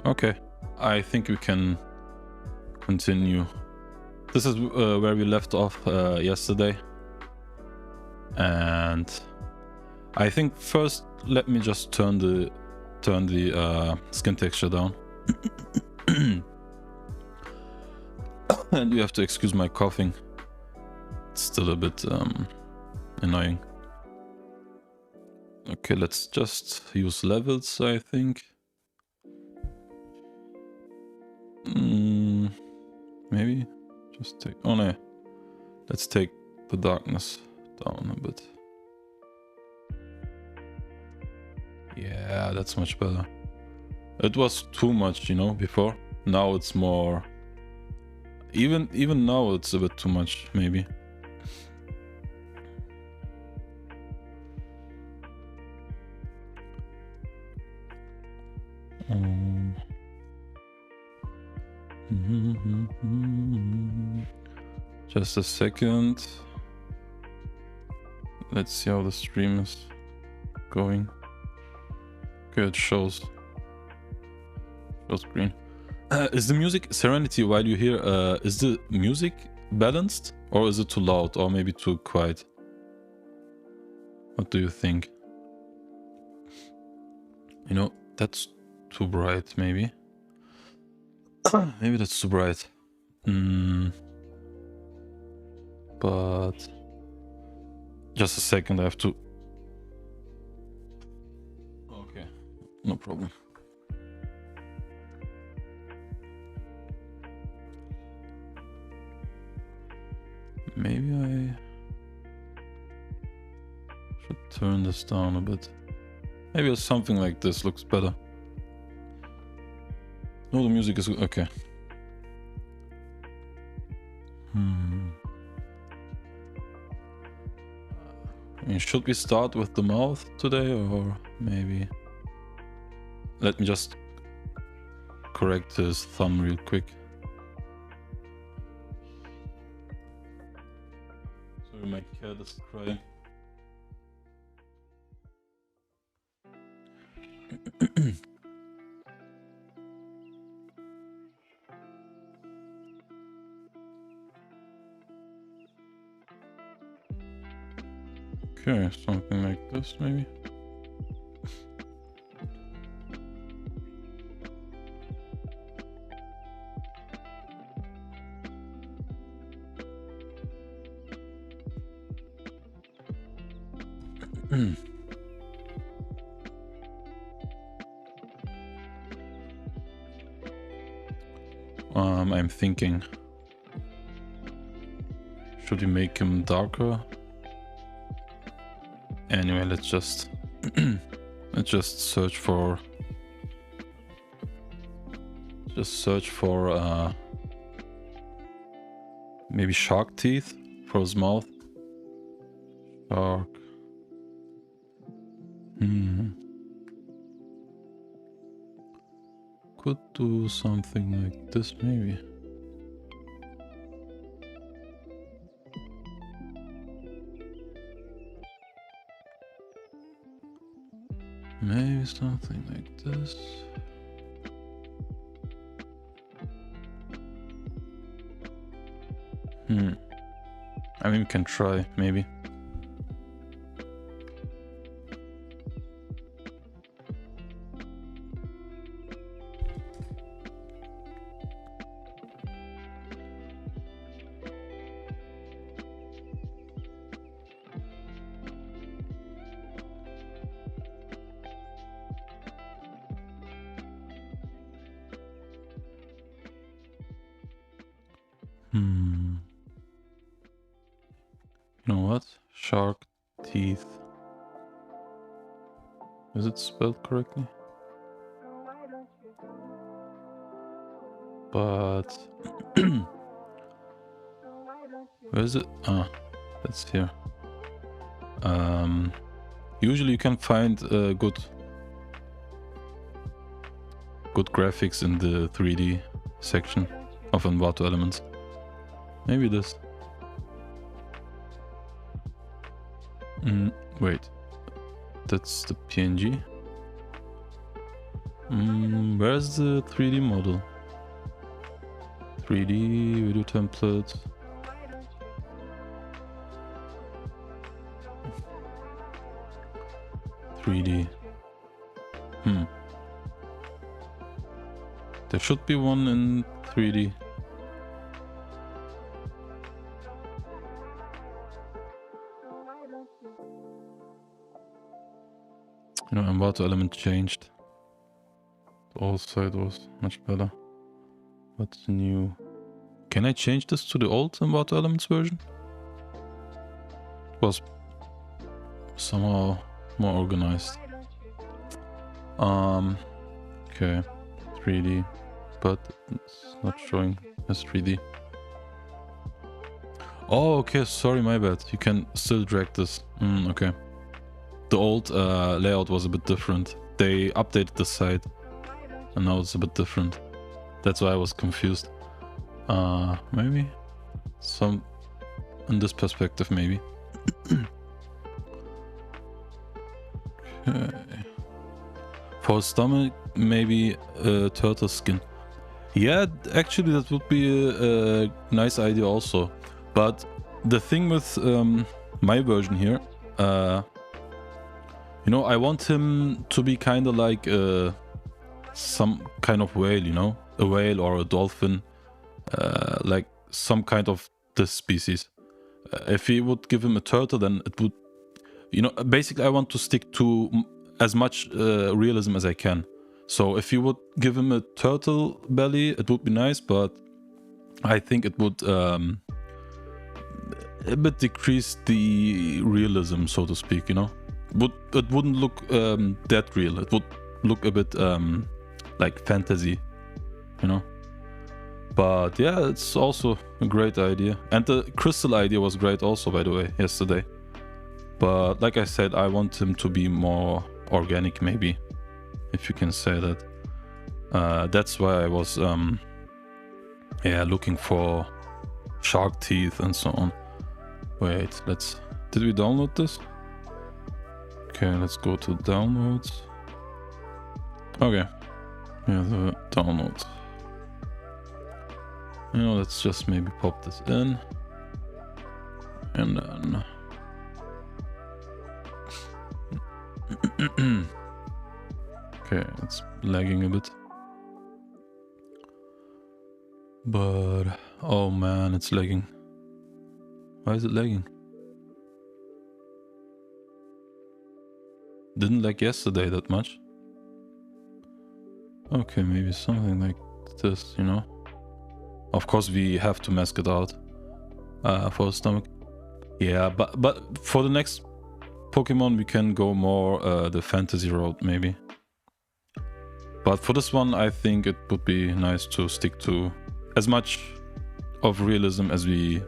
Okay, I think we can continue. This is where we left off yesterday. And I think first let me just turn the skin texture down. And you have to excuse my coughing. It's still a bit annoying. Okay, let's just use levels, I think. Maybe just take... Oh no. Let's take the darkness down a bit. Yeah, that's much better. It was too much, you know, before. Now it's more... Even now it's a bit too much, maybe. Just a second. Let's see how the stream is going. Okay, it shows green. Is the music Serenity? While you hear, is the music balanced, or is it too loud, or maybe too quiet? What do you think? You know, that's too bright, maybe. Maybe that's too bright. But just a second, I have to... Okay, no problem. Maybe I should turn this down a bit. Maybe something like this looks better. No, the music is okay. I mean, should we start with the mouth today, or maybe... Let me just correct his thumb real quick. Sorry, my cat is crying. Okay, something like this, maybe. I'm thinking, should we make him darker? Anyway, let's just search for maybe shark teeth for his mouth. Shark. Could do something like this, maybe. Maybe something like this. I mean, we can try, maybe. You know what? Shark teeth. Is it spelled correctly? But where is it? Ah, that's here. Usually you can find good graphics in the 3D section of Envato Elements. Maybe this. Wait, that's the PNG. Where's the 3D model? 3D video template. There should be one in 3D. You know, and water element changed. The old side was much better. What's new? Can I change this to the old water elements version? It was somehow more organized. Okay, 3D, but it's not showing as 3D. Oh, okay, sorry, my bad. You can still drag this. Okay. The old layout was a bit different. They updated the site, and now it's a bit different. That's why I was confused. Maybe some in this perspective, maybe. Okay. For stomach, maybe turtle skin. Yeah, actually, that would be a nice idea also. But the thing with my version here, you know, I want him to be kind of like some kind of whale, you know, a whale or a dolphin, like some kind of this species. If he would give him a turtle, then it would, you know, basically I want to stick to as much realism as I can. So if you would give him a turtle belly, it would be nice, but I think it would a bit decrease the realism, so to speak, you know. It wouldn't look that real. It would look a bit like fantasy, you know. But yeah, it's also a great idea. And the crystal idea was great also, by the way, yesterday. But like I said, I want him to be more organic, maybe, if you can say that. That's why I was yeah, looking for shark teeth and so on. Wait, did we download this? Okay, let's go to downloads. Okay, yeah, the downloads. You know, let's just maybe pop this in. And then... okay, it's lagging a bit. But... oh man, it's lagging. Why is it lagging? Didn't lag yesterday that much. Okay, maybe something like this, you know. Of course we have to mask it out for the stomach. Yeah, but for the next Pokemon we can go more the fantasy road maybe. But for this one I think it would be nice to stick to as much of realism as we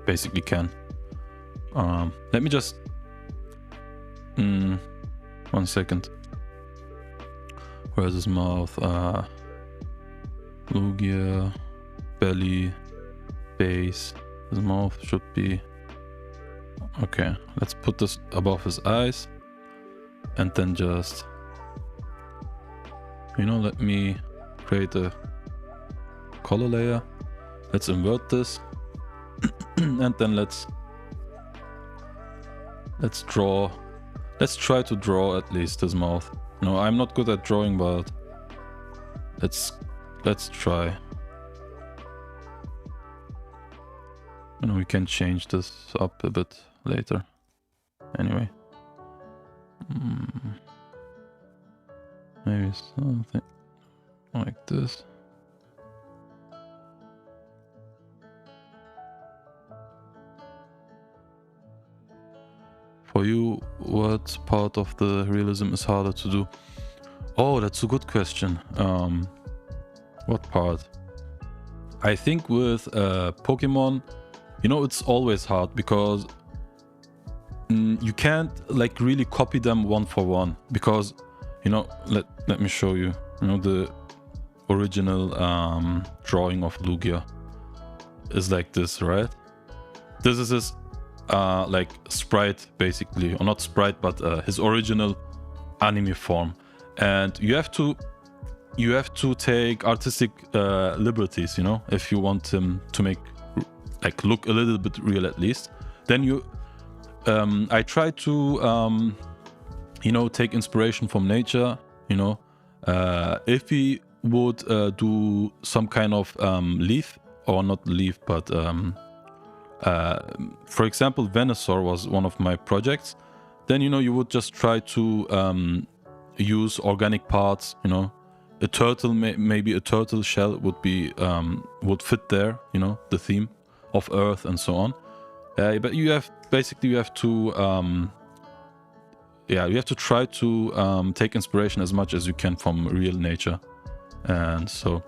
basically can. Let me just... 1 second. Where's his mouth? Lugia, belly, base. His mouth should be... okay, let's put this above his eyes. And then just... you know, let me create a color layer. Let's invert this. And then let's draw... let's try to draw at least his mouth. No, I'm not good at drawing, but let's try. You know, we can change this up a bit later. Anyway. Maybe something like this. For you, what part of the realism is harder to do? Oh, that's a good question. What part? I think with Pokemon, you know, it's always hard because you can't like really copy them one for one, because, you know, let me show you, you know, the original drawing of Lugia is like this, right? This is his like sprite basically, or not sprite, but his original anime form. and you have to take artistic liberties, you know, if you want him to make like look a little bit real at least. Then I try to you know, take inspiration from nature, you know. If we would do some kind of leaf, or not leaf, but for example, Venusaur was one of my projects. Then, you know, you would just try to use organic parts, you know. A turtle, maybe a turtle shell would fit there, you know, the theme of Earth and so on. But you have to you have to try to take inspiration as much as you can from real nature. And so,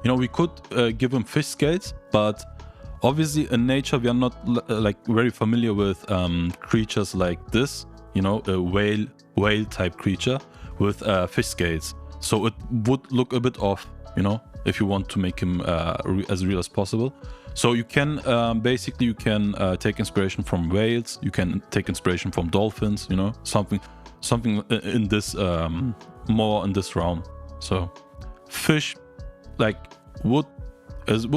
you know, we could give him fish scales, but obviously in nature we are not like very familiar with creatures like this, you know, a whale type creature with fish scales. So it would look a bit off, you know, if you want to make him as real as possible. So you can basically you can take inspiration from whales, you can take inspiration from dolphins, you know, something in this more in this realm. So fish like would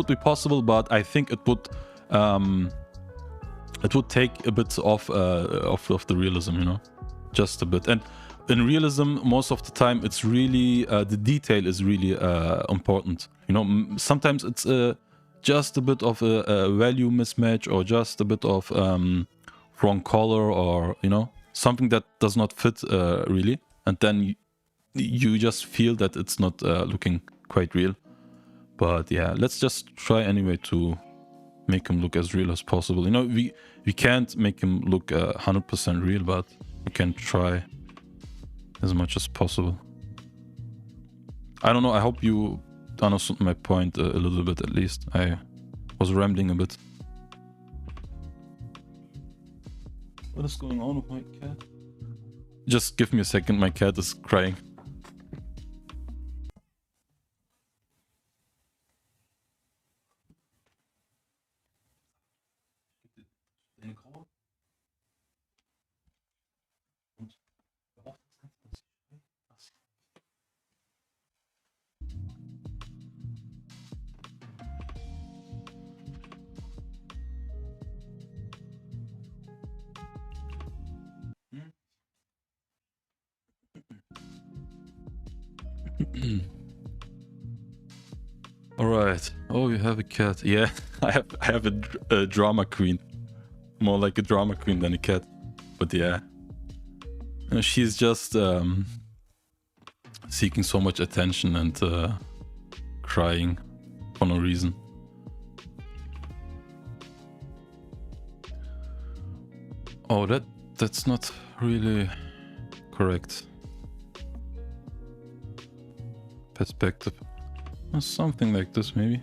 be possible, but I think it would take a bit of the realism, you know, just a bit. And in realism, most of the time, it's really the detail is really important. You know, sometimes it's just a bit of a value mismatch, or just a bit of wrong color, or you know, something that does not fit really, and then you just feel that it's not looking quite real. But yeah, let's just try anyway to make him look as real as possible. You know, we can't make him look 100% real, but we can try as much as possible. I don't know, I hope you understood my point a little bit at least. I was rambling a bit. What is going on with my cat? Just give me a second, my cat is crying. All right. Oh, you have a cat. Yeah, I have a drama queen. More like a drama queen than a cat. But yeah, she's just seeking so much attention and crying for no reason. Oh, that's not really correct. Perspective. Something like this, maybe.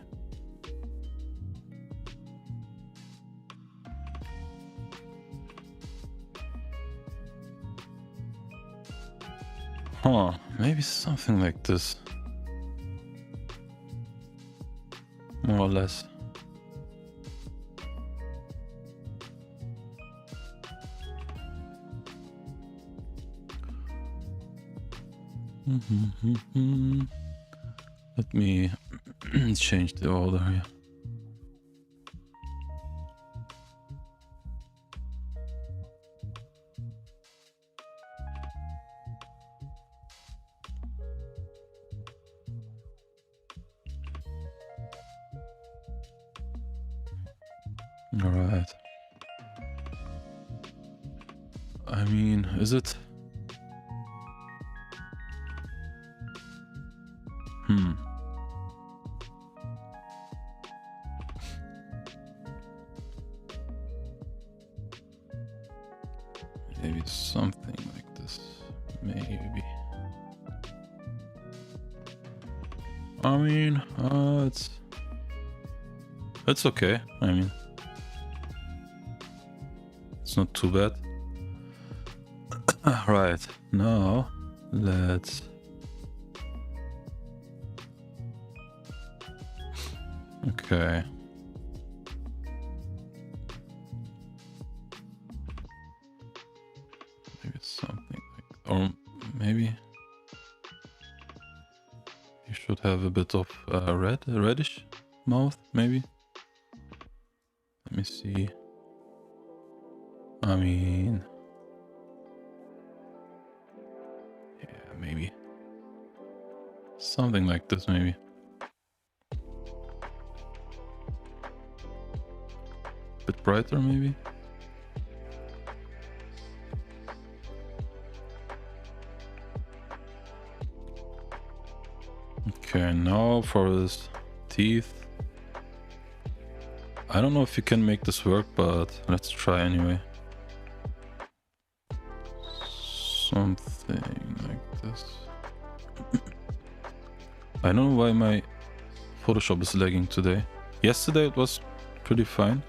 Huh, maybe something like this. More or less. Let me change the order here. All right. I mean, is it? Maybe something like this. Maybe. I mean, it's okay. I mean, it's not too bad. Right, now let's okay. Maybe it's something like, or maybe You should have a bit of reddish mouth, maybe. Let me see. I mean, yeah, maybe something like this, maybe. Bit brighter, maybe. Okay, now for his teeth. I don't know if you can make this work, but let's try anyway. Something like this. I don't know why my Photoshop is lagging today. Yesterday it was pretty fine.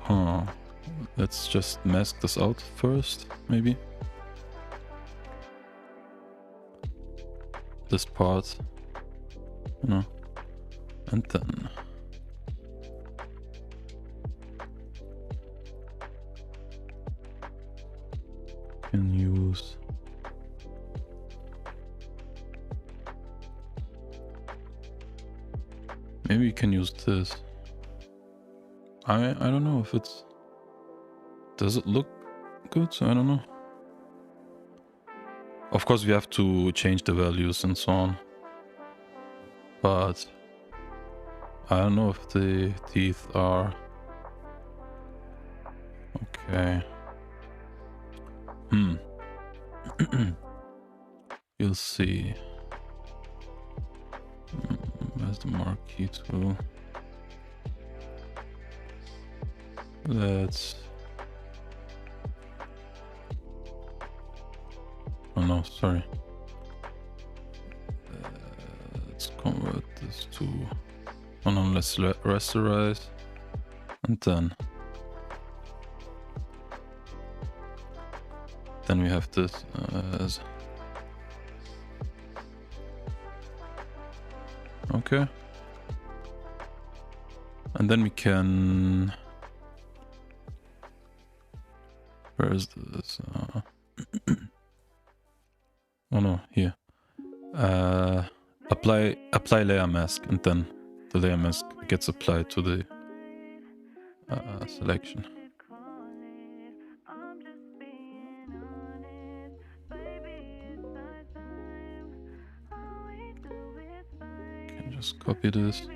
Huh. Let's just mask this out first, maybe. This part. You know. And then... can use... maybe you can use this. I don't know if it's... does it look good? I don't know. Of course we have to change the values and so on. But... I don't know if the teeth are... okay. You'll see. Where's the marquee tool? Let's... oh no, sorry. Let's convert this to... oh no, let's rasterize. And then we have this as... okay. And then we can... where is this? oh no, here. Apply layer mask, and then the layer mask gets applied to the selection. Can just copy this.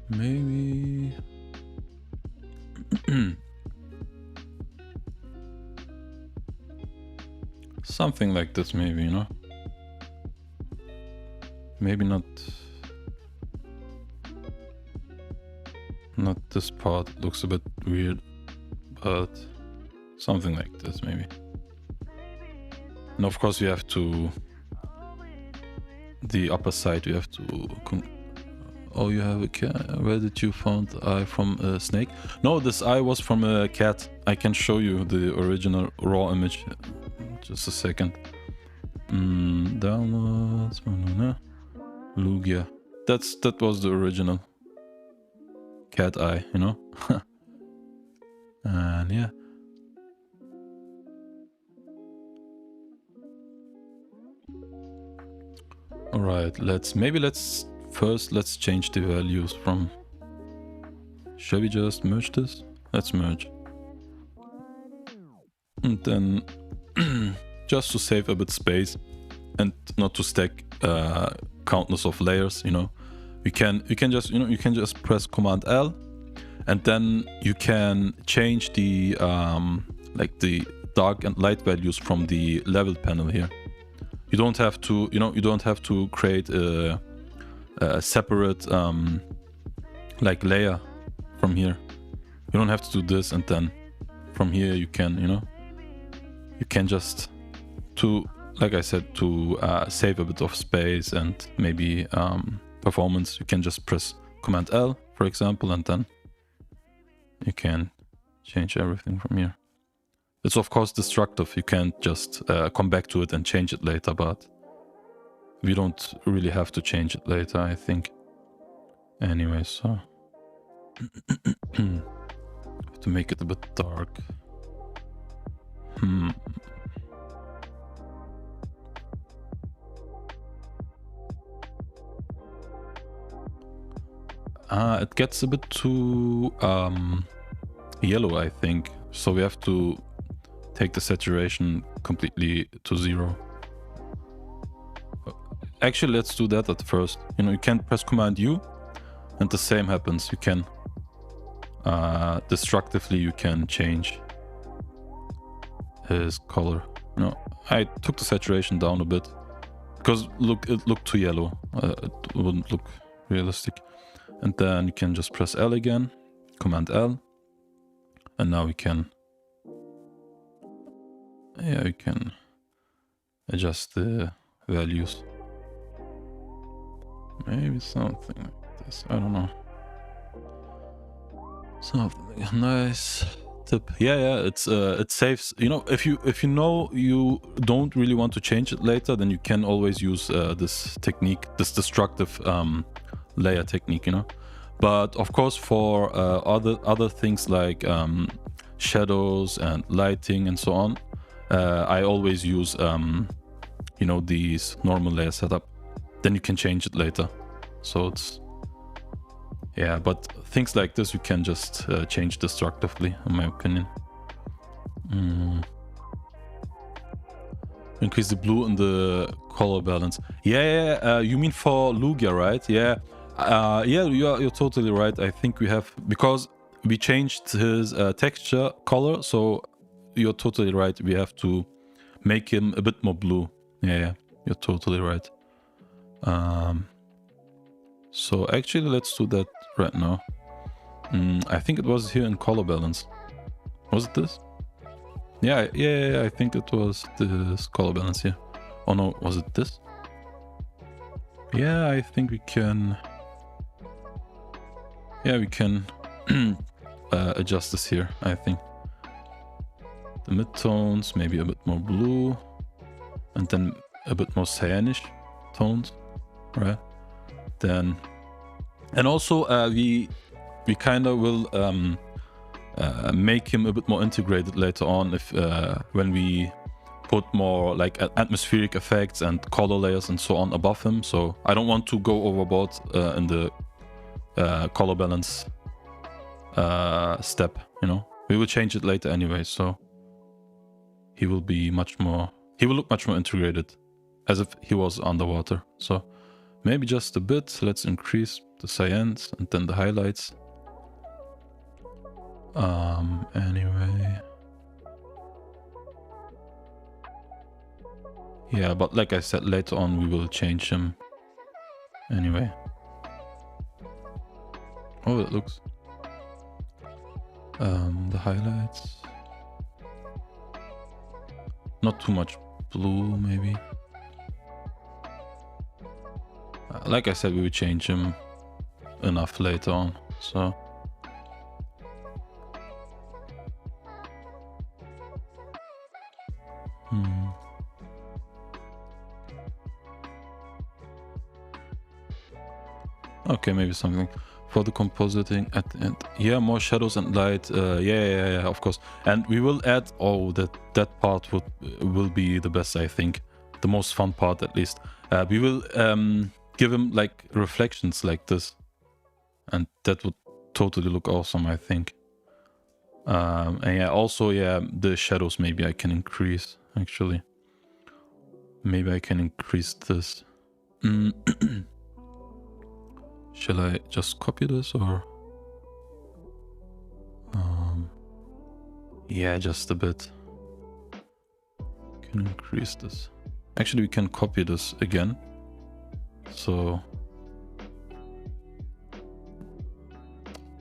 Maybe... something like this, maybe, you know? Maybe not this part, looks a bit weird, but something like this, maybe. And of course you have to... the upper side you have to... oh, you have a cat. Where did you found the eye from a snake? No, this eye was from a cat. I can show you the original raw image. Just a second. Downloads. Lugia. That was the original cat eye, you know? And yeah. Alright, let's first change the values from... shall we just merge this? Let's merge. And then just to save a bit space and not to stack countless of layers, you know, you can just, you know, you can just press Command L, and then you can change the like the dark and light values from the level panel here. You don't have to, you know, you don't have to create a separate like layer from here. You don't have to do this, and then from here you can, you know, you can just, to, like I said, to save a bit of space and maybe performance, you can just press Command L, for example, and then you can change everything from here. It's of course destructive. You can't just come back to it and change it later, but we don't really have to change it later, I think. Anyway, so have to make it a bit dark. It gets a bit too yellow, I think. So we have to take the saturation completely to 0. Actually, let's do that at first. You know, you can press Command U and the same happens. You can destructively you can change his color. No, I took the saturation down a bit because look, it looked too yellow. It wouldn't look realistic. And then you can just press L again, Command L, and now we can, yeah, we can adjust the values. Maybe something like this. I don't know. Something nice tip. Yeah, it's it saves. You know, if you know you don't really want to change it later, then you can always use this technique, this destructive layer technique. You know, but of course for other things like shadows and lighting and so on, I always use you know, these normal layer setup. Then you can change it later. So it's, yeah, but things like this you can just change destructively, in my opinion. Increase the blue and the color balance. Yeah, you mean for Lugia, right? Yeah, yeah, you're totally right. I think we have, because we changed his texture color, so you're totally right. We have to make him a bit more blue. Yeah, you're totally right. So actually, let's do that right now. I think it was here in color balance. Was it this? Yeah, I think it was this color balance here. Oh no, was it this? Yeah, I think we can. Yeah, we can adjust this here, I think. The midtones, maybe a bit more blue, and then a bit more cyanish tones, right? Then, and also we kind of will make him a bit more integrated later on if when we put more like atmospheric effects and color layers and so on above him. So I don't want to go overboard in the color balance step, you know. We will change it later anyway, so he will be much more, he will look much more integrated as if he was underwater. So maybe just a bit. Let's increase the cyans and then the highlights. Anyway. Yeah, but like I said, later on we will change him. Anyway. Oh, it looks. The highlights. Not too much blue, maybe. Like I said, we will change him enough later on, so. Okay, maybe something for the compositing at the end. Yeah, more shadows and light. Yeah, of course. And we will add, oh, that part will be the best, I think. The most fun part, at least. We will give him like reflections like this, and that would totally look awesome, I think. And yeah, also, yeah, the shadows maybe I can increase, actually. Maybe I can increase this. Shall I just copy this, or? Yeah, just a bit. Can increase this. Actually, we can copy this again. So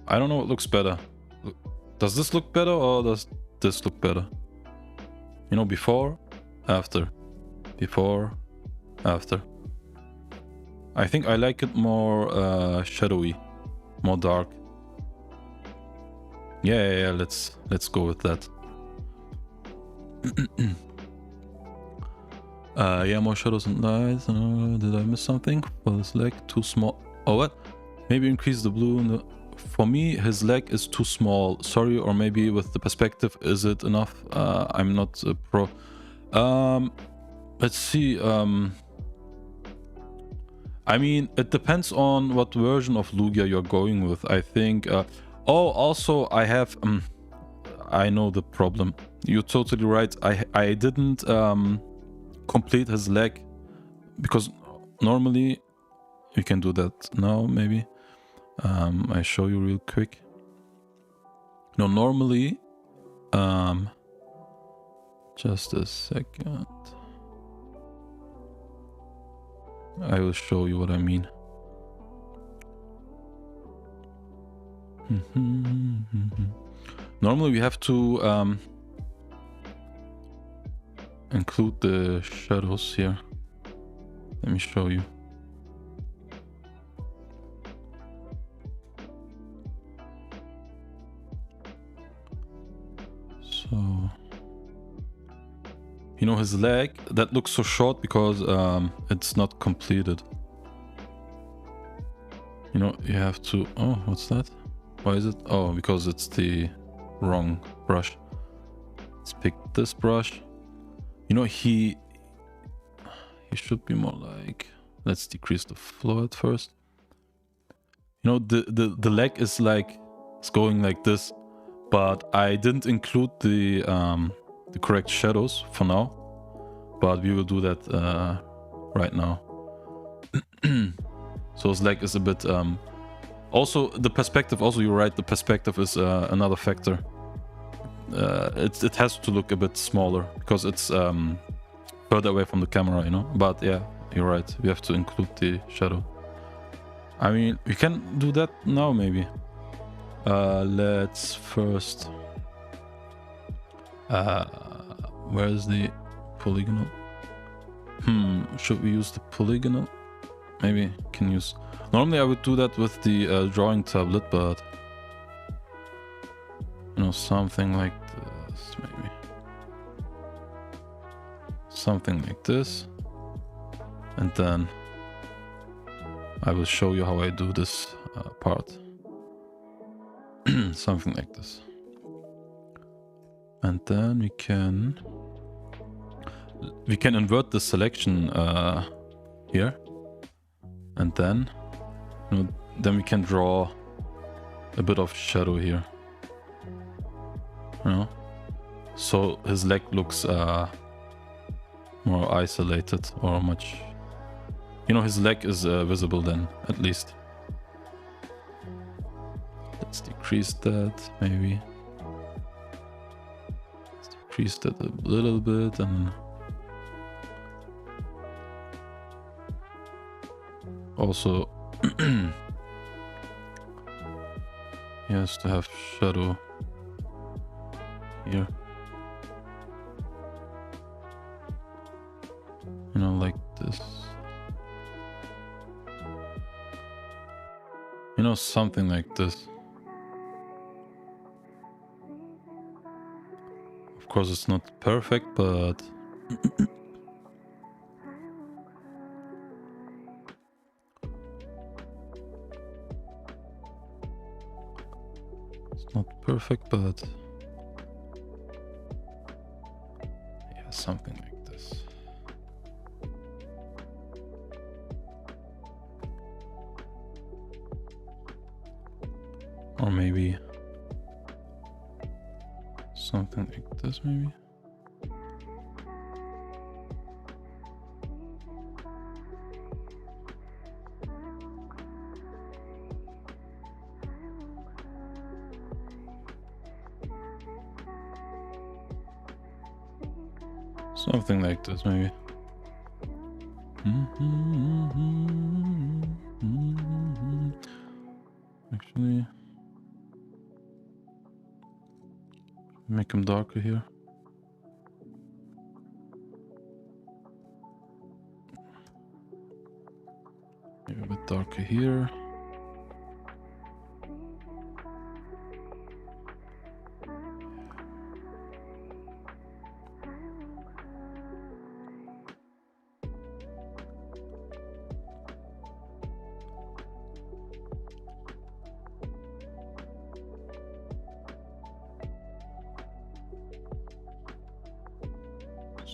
I don't know what looks better. Does this look better or does this look better? You know, before, after, before, after. I think I like it more shadowy, more dark. Yeah, let's go with that. Yeah, more shadows and lights. Did I miss something? Well, it's like too small. Oh, what? Maybe increase the blue and the for me, his leg is too small. Sorry, or maybe with the perspective, is it enough? I'm not a pro. Let's see. I mean, it depends on what version of Lugia you're going with. I think. Oh, also, I have. I know the problem. You're totally right. I didn't complete his leg because normally you can do that now. Maybe I show you real quick. No, normally. Just a second. I will show you what I mean. Normally we have to include the shadows here. Let me show you. So, you know, his leg, that looks so short because it's not completed. You know, you have to... Oh, what's that? Why is it? Oh, because it's the wrong brush. Let's pick this brush. You know, he should be more like... Let's decrease the flow at first. You know, the leg is like... It's going like this. But I didn't include the correct shadows for now. But we will do that right now. So his leg is a bit... Also, the perspective, also you're right, the perspective is another factor. It has to look a bit smaller because it's further away from the camera, you know? But yeah, you're right, we have to include the shadow. I mean, we can do that now maybe. Let's first... where is the polygonal? Should we use the polygonal? Maybe can use... Normally I would do that with the drawing tablet, but... You know, something like this, maybe. Something like this. And then... I will show you how I do this part. Something like this. And then we can invert the selection here. And then, you know, then we can draw a bit of shadow here. You know? So his leg looks more isolated or much... You know, his leg is visible then, at least. Let's decrease that, maybe. Let's decrease that a little bit and... Also, he has to have shadow here. You know, like this. You know, something like this. Of course, it's not perfect, but... It's not perfect, but... Yeah, something like this. Or maybe... Something like this, maybe? Something like this, maybe. Actually, make them darker here. Maybe a bit darker here.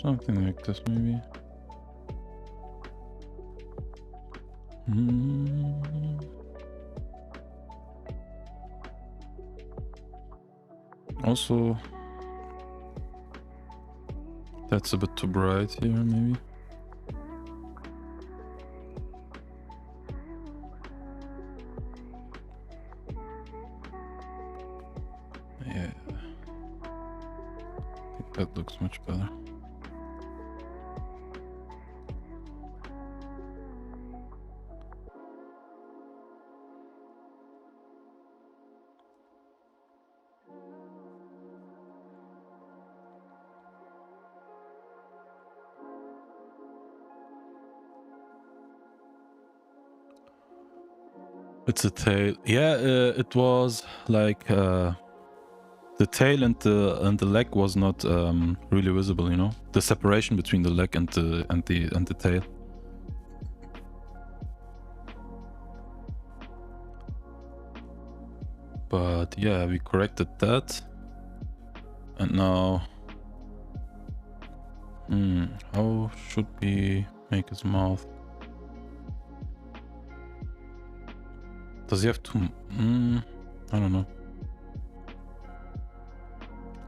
Something like this, maybe. Also, that's a bit too bright here, maybe. Yeah, I think that looks much better. It's a tail. Yeah, it was like the tail and the leg was not really visible. You know, the separation between the leg and the tail. But yeah, we corrected that, and now, how should we make his mouth? Does he have to? I don't know.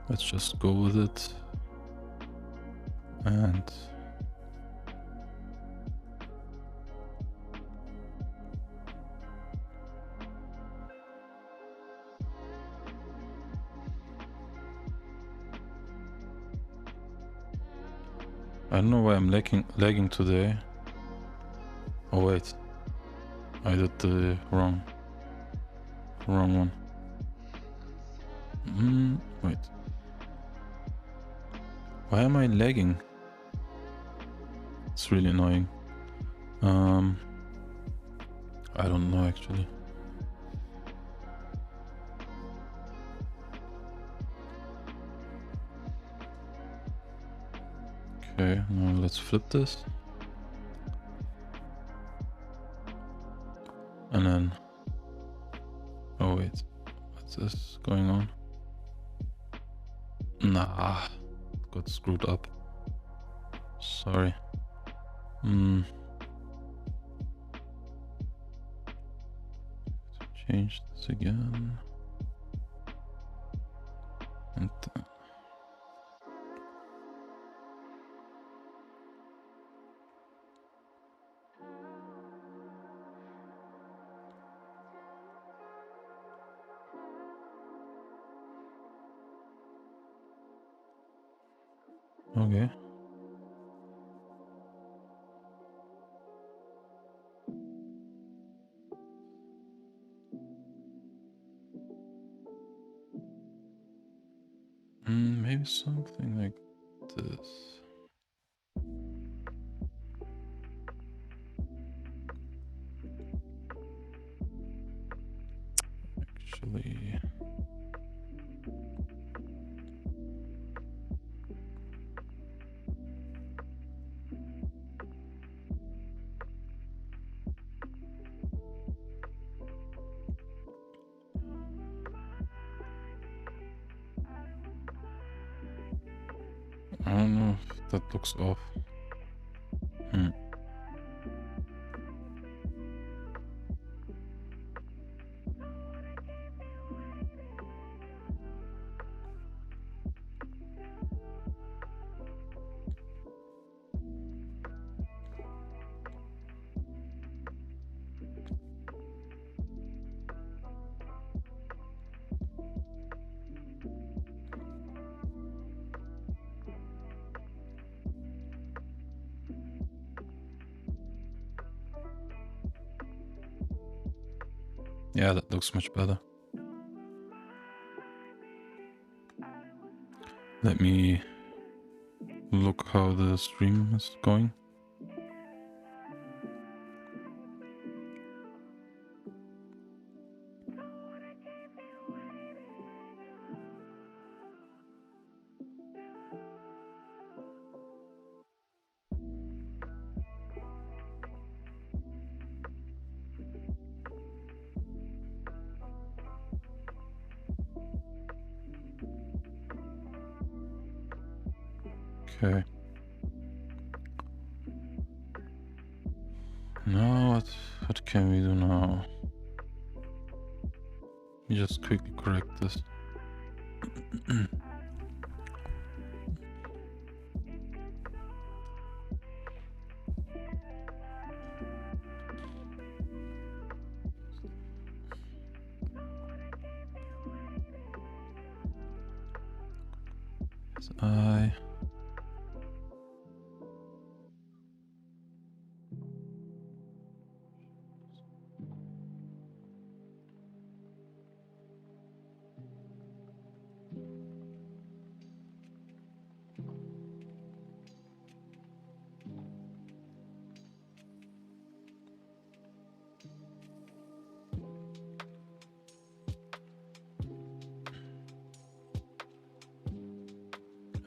Let's just go with it. And I don't know why I'm lagging today. Oh wait, I did the wrong one. Wait. Why am I lagging? It's really annoying. I don't know actually. Okay, now let's flip this. And then, oh wait, what's this going on? Nah, got screwed up. Sorry. Change this again. And okay. Maybe something like this. Actually, I don't know if that looks off. Yeah, that looks much better. Let me look how the stream is going. Okay. What can we do now? We just quickly correct this. I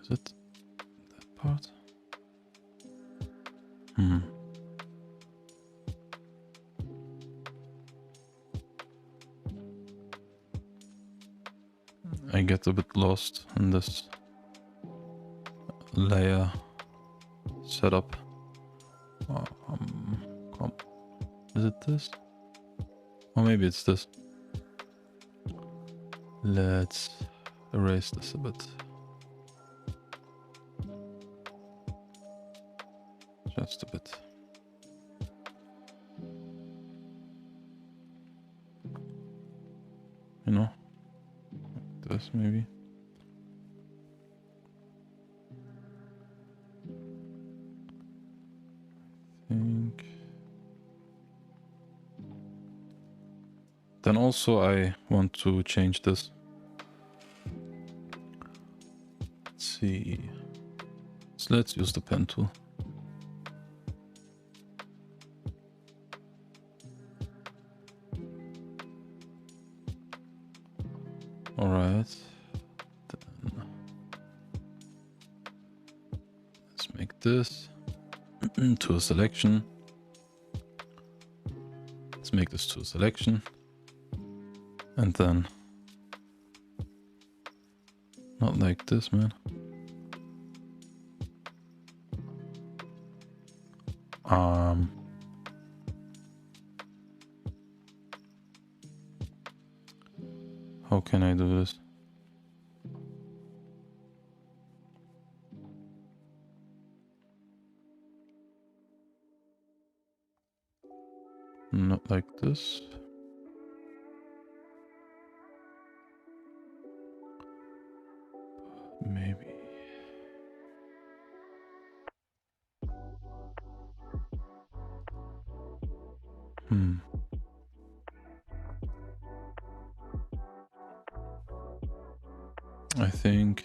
is it that part? I get a bit lost in this layer setup. Come. Is it this? Or maybe it's this. Let's erase this a bit. Just a bit. You know? Like this maybe. I think. Then also I want to change this. Let's see. So let's use the pen tool. Alright. Then let's make this to a selection. Let's make this to a selection. And then not like this, man. How can I do this? Not like this. Maybe. I think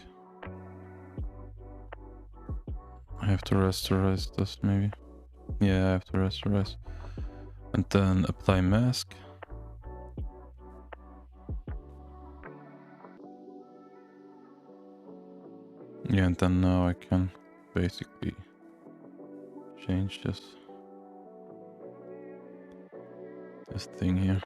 I have to rasterize this maybe. Yeah, I have to rasterize. And then apply mask. Yeah, and then now I can basically change this thing here.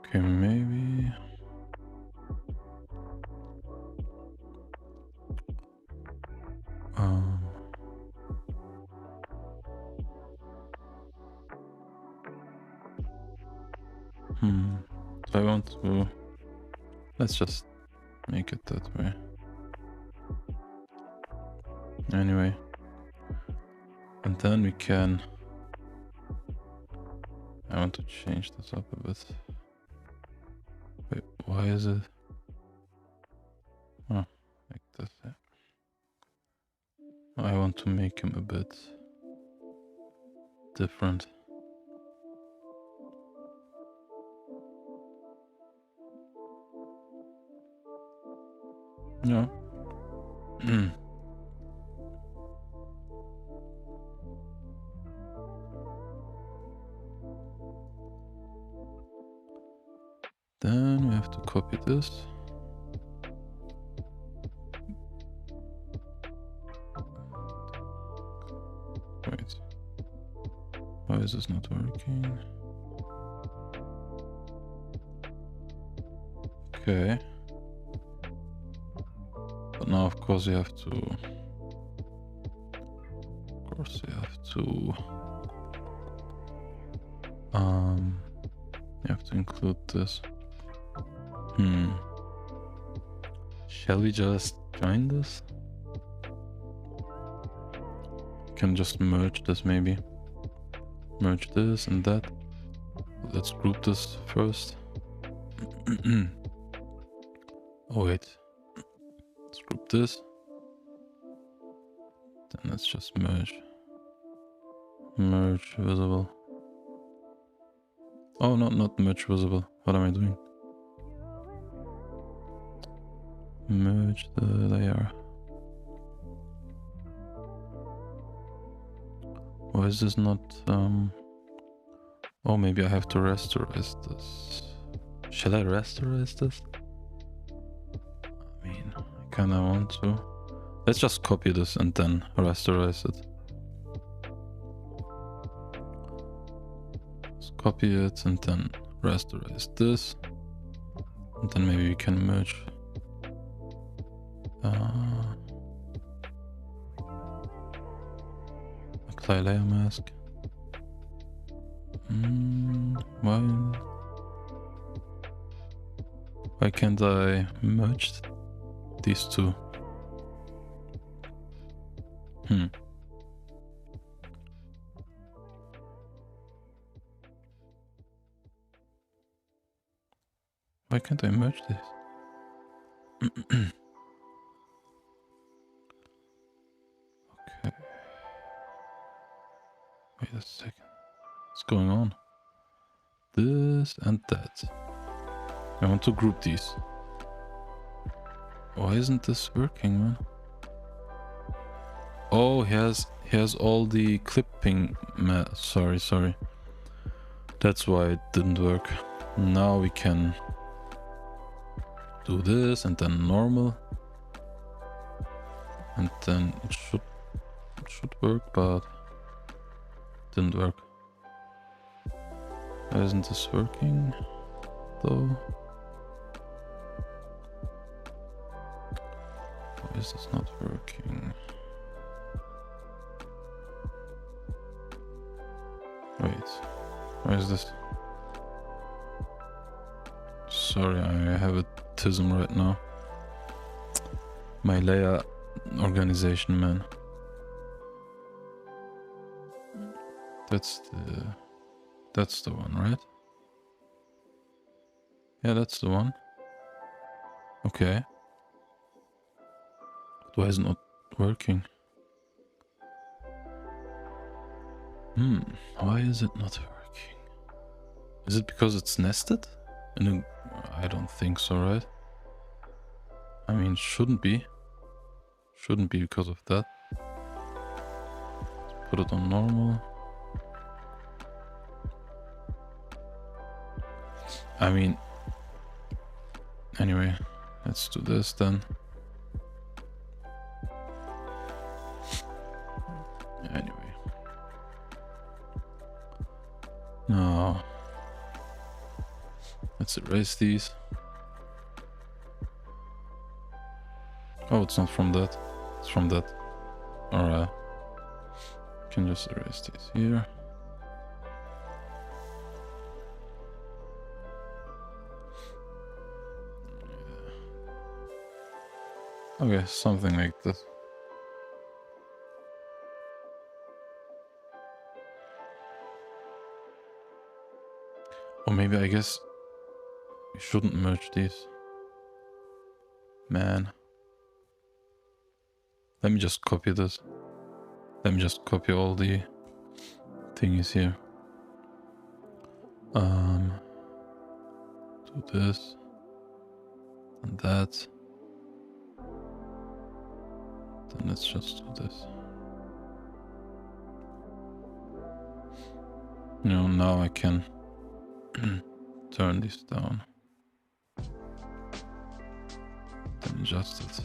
Okay, maybe. So I want to. Let's just make it that way. Anyway. And then we can. I want to change this up a bit. Wait, why is it? Oh, like this. I want to make him a bit different. Yeah. Then we have to copy this. Wait. Why is this not working? Okay. But now, of course, you have to... You have to include this. Shall we just join this? Can just merge this maybe. Merge this and that. Let's group this first. Oh wait. Let's group this. Then let's just merge. Merge visible. Oh, not merge visible. What am I doing? Merge the layer. Why is this not... Oh, maybe I have to rasterize this. Shall I rasterize this? I mean, I kinda want to. Let's just copy this and then rasterize it. Let's copy it and then rasterize this. And then maybe we can merge. Apply layer mask. Why can't I merge these two? Why can't I merge this? Okay. Wait a second. What's going on? This and that. I want to group these. Why isn't this working, man? Oh, he has all the clipping. Sorry. That's why it didn't work. Now we can do this and then normal. And then it should work, but it didn't work. Why isn't this working though? Why is this not working? Wait, why is this? Sorry, I have a tism right now. My layer organization, man. That's the one, right? Yeah, that's the one. Okay. Why is it not working? Why is it not working? Is it because it's nested? I don't think so, right? I mean, shouldn't be. Shouldn't be because of that. Let's put it on normal. I mean, anyway, let's do this then. Anyway. No. Let's erase these. Oh, it's not from that. It's from that. Alright. Can just erase these here. Okay, something like this. Or maybe I guess we shouldn't merge these. Man. Let me just copy this. Let me just copy all the thingies here. Do this and that. Then let's just do this. You know, now I can turn this down. Then adjust it.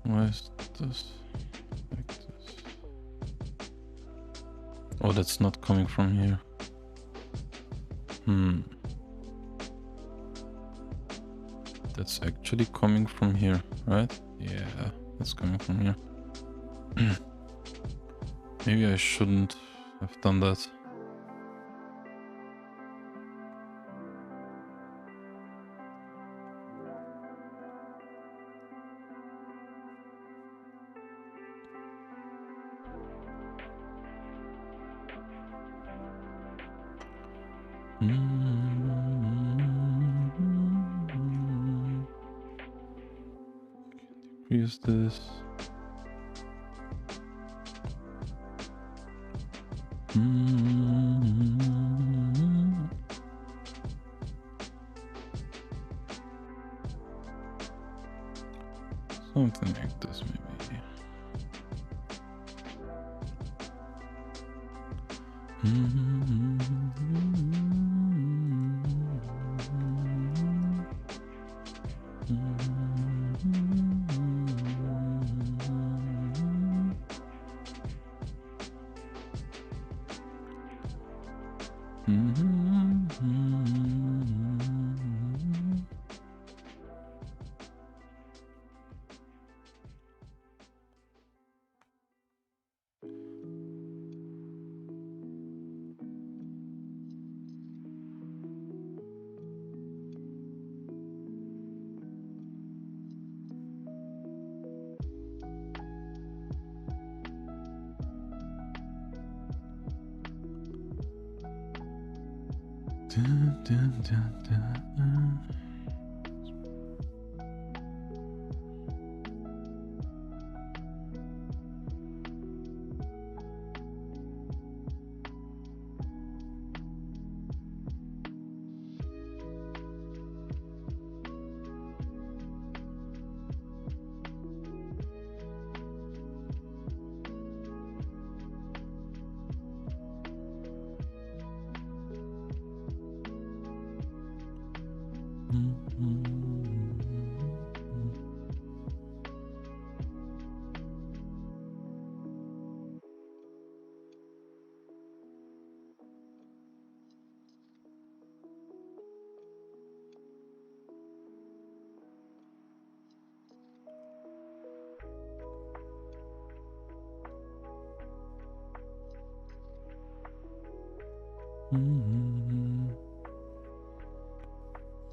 Why is this like this? Oh, that's not coming from here. That's actually coming from here, right? Yeah, that's coming from here. Maybe I shouldn't have done that. Use this. Something like this, maybe.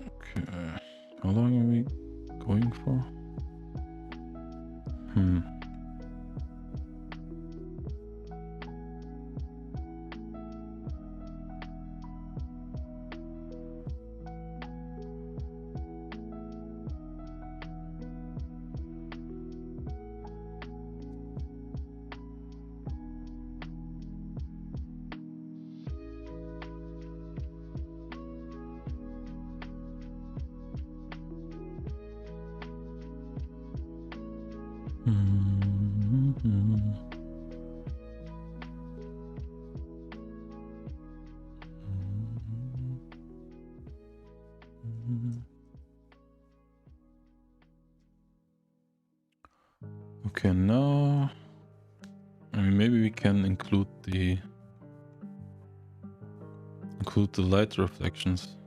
Okay, how long are we going for? Okay, now I mean, maybe we can include the light reflections.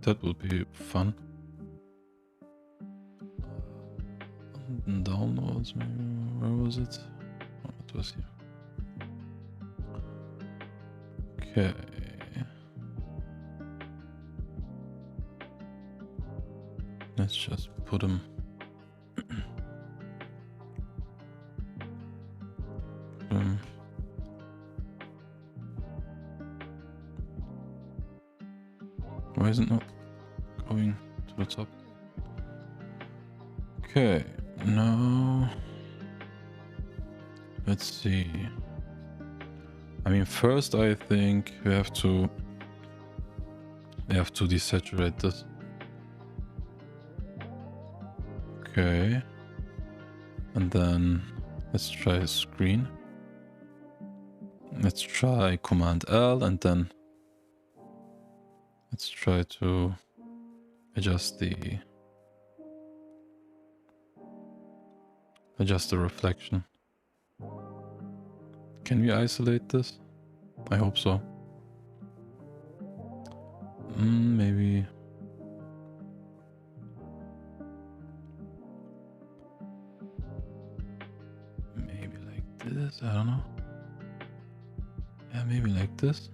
That would be fun. Downloads, maybe. Where was it? Oh, it was here. Okay. Let's just put them. Why is it not going to the top. Okay, now let's see. I mean, first I think we have to desaturate this. Okay, and then let's try screen. Let's try Command L, and then let's try to adjust the reflection. Can we isolate this? I hope so. Maybe. Maybe like this, I don't know. Yeah, maybe like this.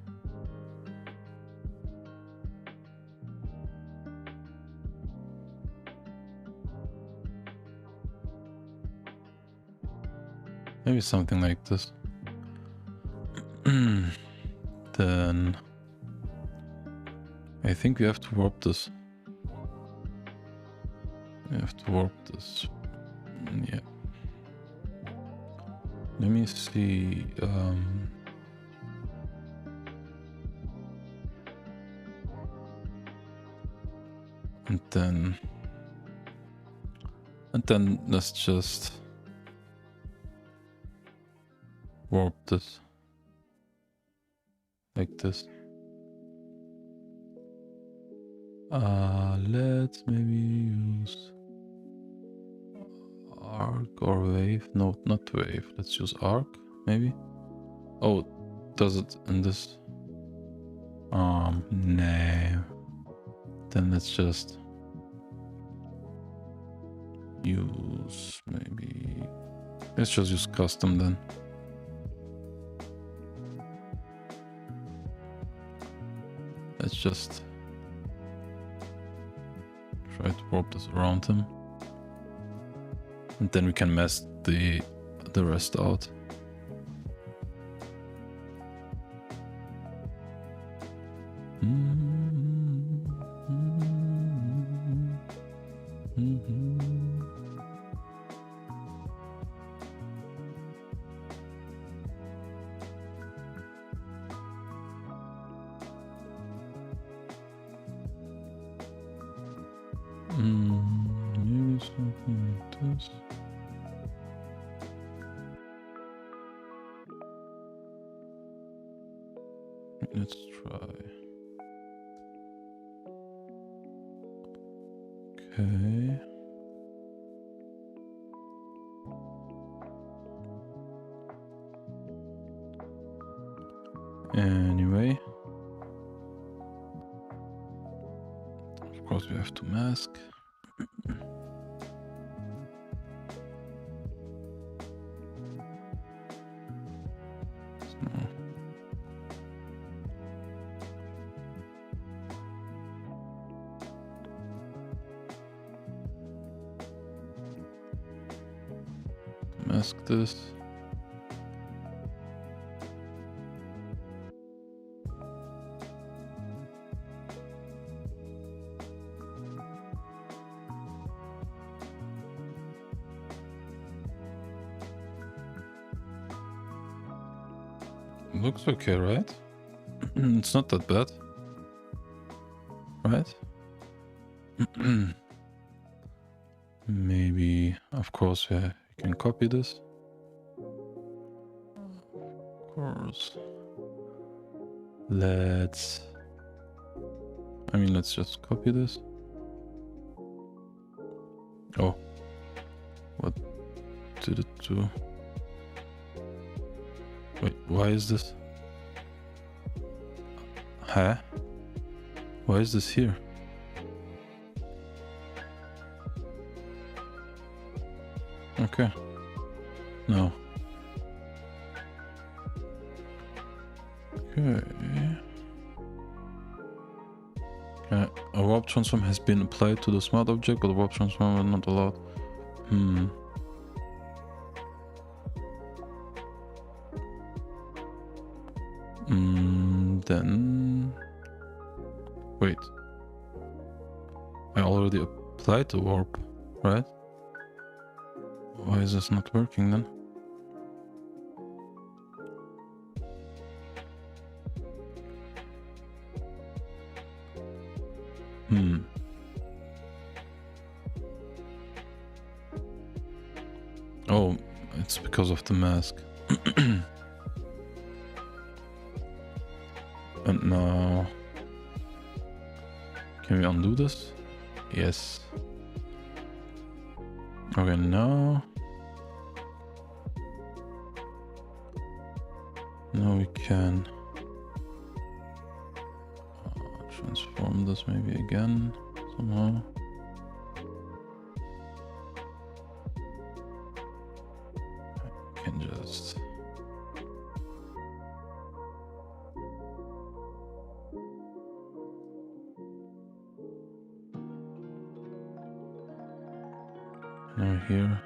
Maybe something like this. Then I think we have to warp this. Yeah. Let me see. And then let's just warp this like this. Let's maybe use arc or wave. No, not wave. Let's use arc maybe. Oh, does it in this? No. Then let's just use maybe. Let's just use custom then. Let's just try to warp this around him. And then we can mess the rest out. Maybe something like this. Let's try. Okay. Anyway. Of course we have to mask. Mask this. Looks okay, right? It's not that bad, right? Maybe, of course, yeah, you can copy this. Of course. Let's just copy this. Oh, what did it do? Wait, why is this? Huh? Why is this here? Okay. No. Okay. A warp transform has been applied to the smart object, but the warp transform was not allowed. Then wait. already applied the warp, right? Why is this not working then? Oh, it's because of the mask. And now... Can we undo this? Yes. Okay, now... Now we can... transform this maybe again, somehow. I can just... Now here.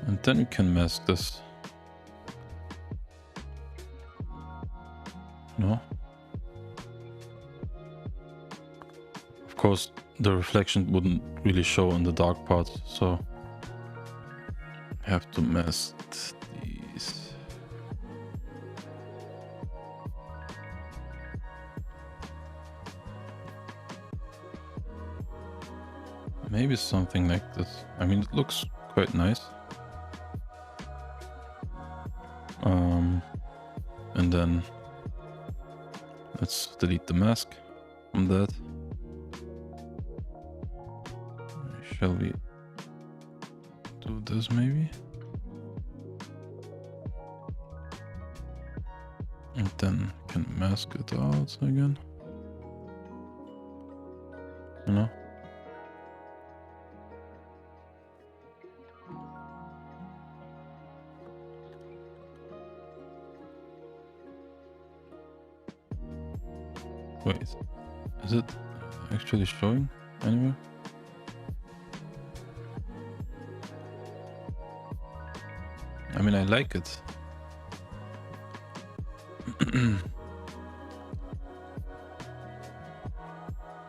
And then we can mask this. No? Of course, the reflection wouldn't really show in the dark part, so I have to mask these. Maybe something like this. I mean, it looks quite nice. And then let's delete the mask from that. Shall we do this maybe? And then can mask it out again. You know? Wait, is it actually showing anywhere? I mean, I like it.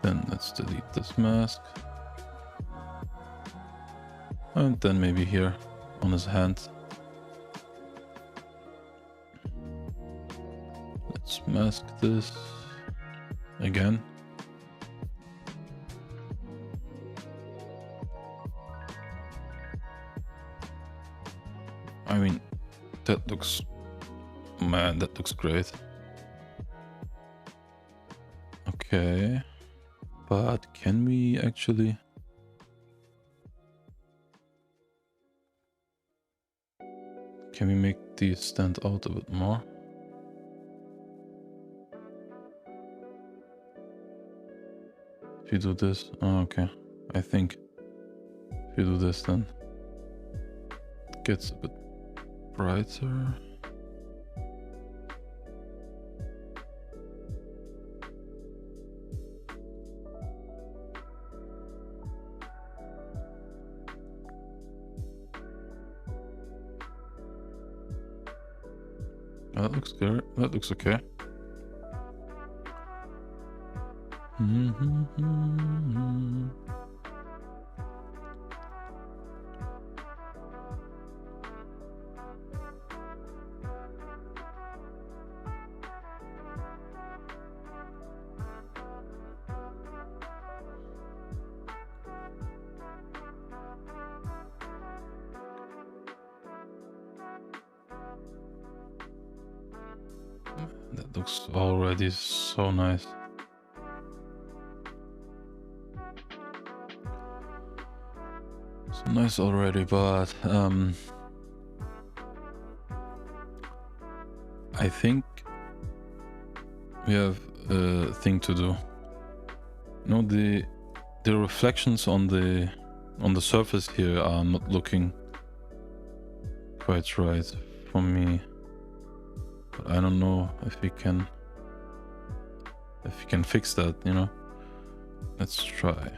Then let's delete this mask. And then maybe here on his hand. Let's mask this again. I mean, that looks... Man, that looks great. Okay. But can we actually... Can we make these stand out a bit more? If you do this... Oh, okay. I think if you do this, then it gets a bit brighter. That looks good. That looks okay. That looks already so nice. So nice already, but I think we have a thing to do. You know, the reflections on the surface here are not looking quite right for me. But I don't know if we can fix that, you know. Let's try.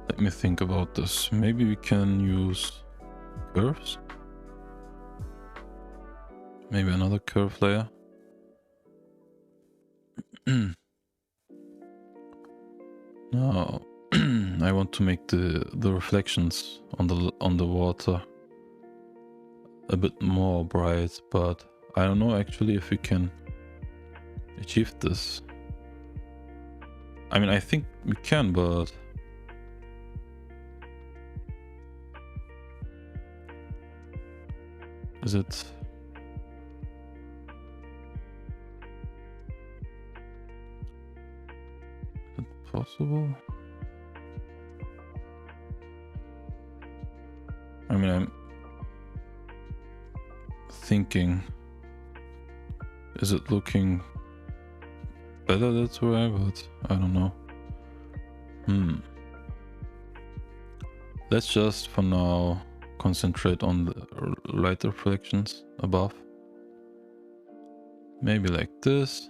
Let me think about this. Maybe we can use curves. Maybe another curve layer. Now I want to make the reflections on the water a bit more bright, but I don't know actually if we can achieve this. I mean, I think we can, but is it possible? I mean, I'm thinking, is it looking better that way? But I don't know. Let's just for now concentrate on the light reflections above. Maybe like this.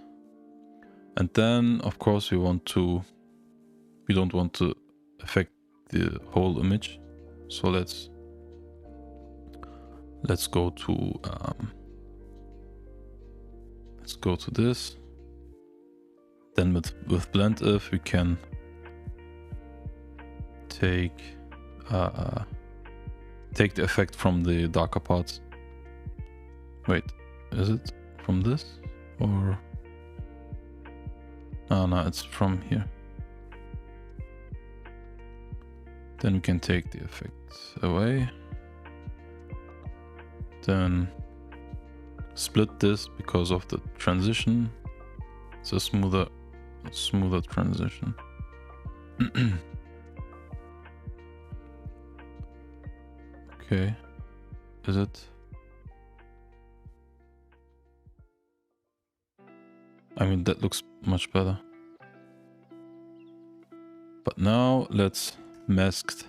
And then of course we don't want to affect the whole image. So let's go to this. Then with blend if we can take the effect from the darker parts. Wait, is it from this or? Oh no, it's from here. Then we can take the effect away. Then split this because of the transition. It's a smoother transition. Okay, is it? I mean, that looks much better. But now let's mask,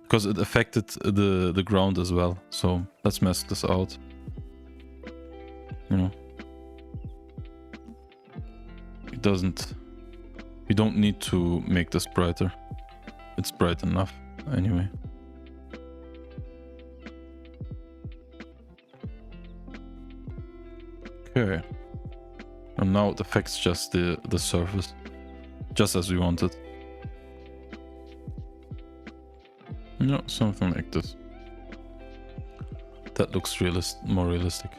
because it affected the ground as well. So let's mask this out. You know, we don't need to make this brighter. It's bright enough anyway. Okay. And now it affects just the surface, just as we wanted. No, something like this. That looks more realistic.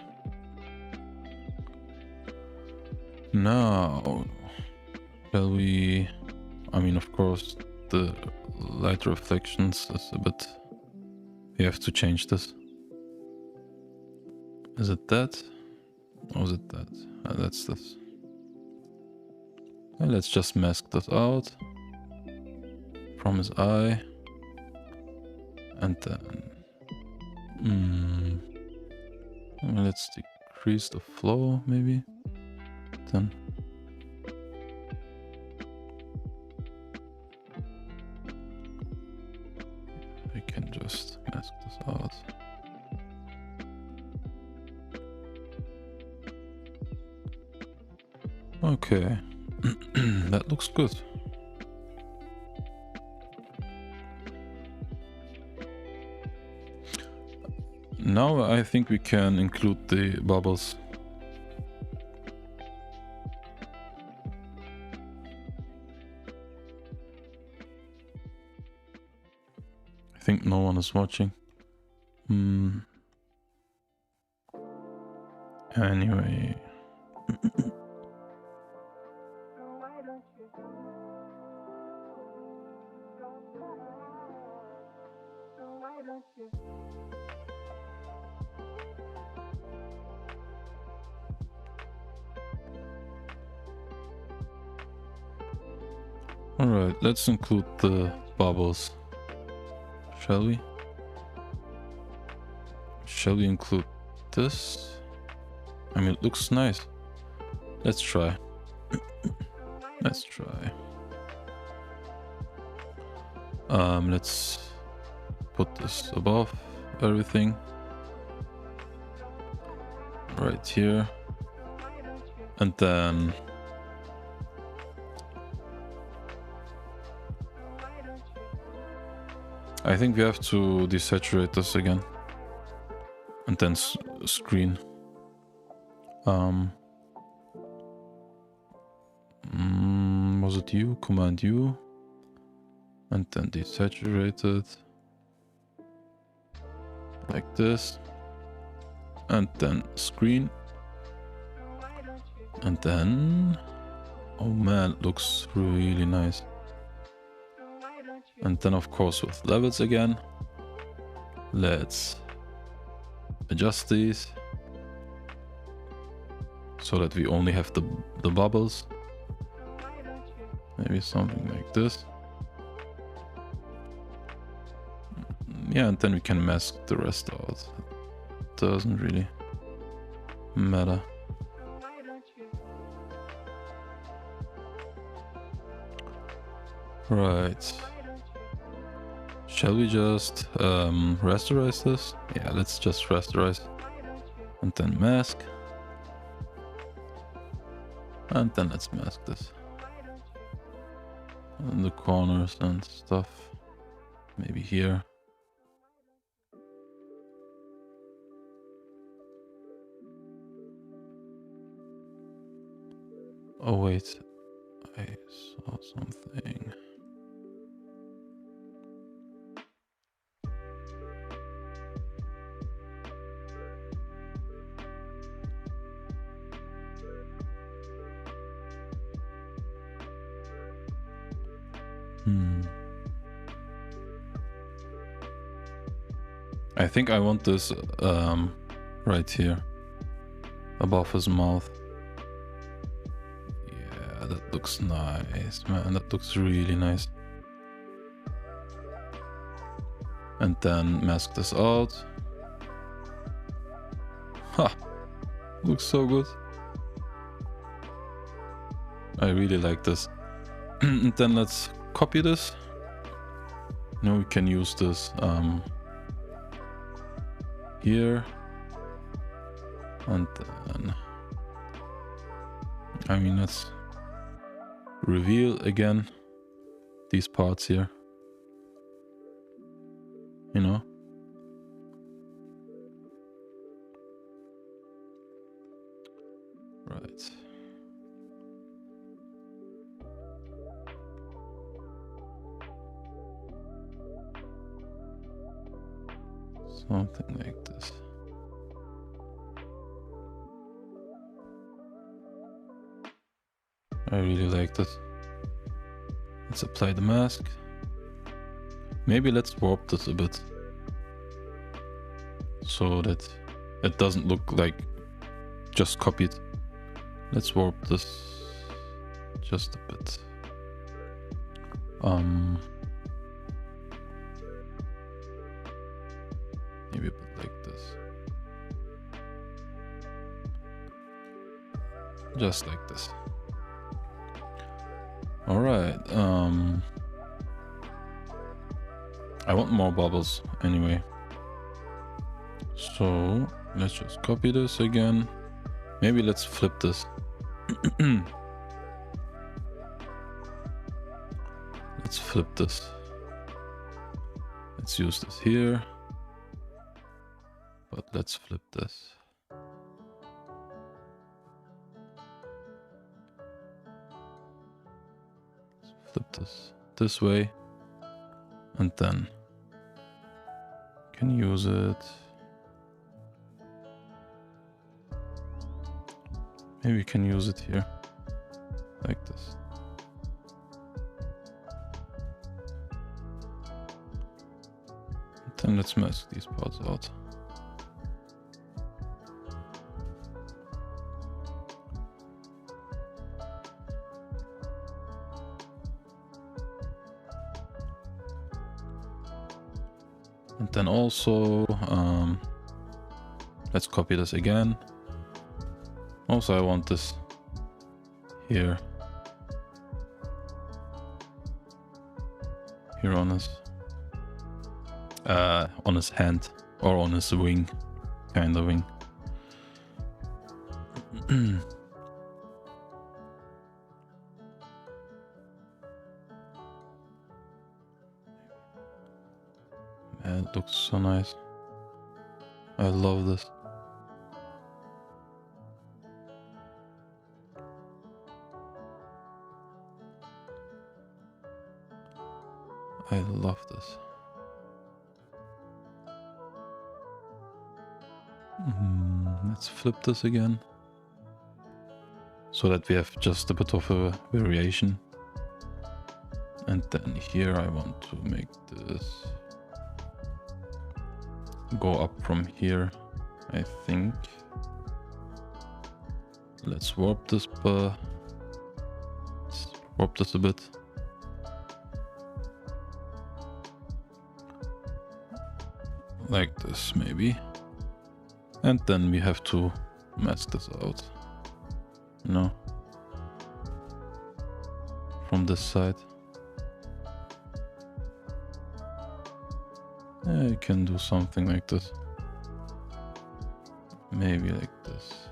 Now, shall we? I mean, of course, the light reflections is a bit. We have to change this. Is it that? Or is it that? That's this. And let's just mask this out from his eye. And then let's decrease the flow maybe. Then we can just mask this out. Okay, that looks good. Now I think we can include the bubbles. I think no one is watching. Anyway. Alright, let's include the bubbles. Shall we? Shall we include this? I mean, it looks nice. Let's try. Let's try. Let's put this above everything. Right here. And then I think we have to desaturate this again. And then screen. Was it U? Command U. And then desaturate it. Like this. And then screen. And then... Oh man, it looks really nice. And then of course with levels again. Let's adjust these. So that we only have the bubbles. Maybe something like this. Yeah, and then we can mask the rest out. It doesn't really matter. Right. Shall we just rasterize this? Yeah, let's just rasterize. And then mask. And then let's mask this. And the corners and stuff. Maybe here. Oh wait, I saw something. I think I want this right here, above his mouth. Yeah, that looks nice, man. That looks really nice. And then mask this out. Ha! Looks so good. I really like this. And then let's copy this. Now we can use this here. And then... I mean, let's reveal again these parts here. You know? Right. Something like this. I really like this. Let's apply the mask. Maybe let's warp this a bit. So that it doesn't look like just copied. Let's warp this just a bit. Maybe a bit like this. Just like this. Alright, I want more bubbles anyway. So let's just copy this again. Maybe let's flip this. Let's flip this. Let's use this here. But let's flip this. Let's flip this way. And then can use it. Maybe we can use it here, like this. And then let's mask these parts out. And then also, let's copy this again. Also, I want this here. Here on his hand, or on his wing, kind of wing. Man, it looks so nice. I love this. I love this. Let's flip this again, so that we have just a bit of a variation. And then here I want to make this go up from here, I think. Let's warp this a bit. Like this, maybe. And then we have to mask this out, you know, from this side. Yeah, you can do something like this. Maybe like this.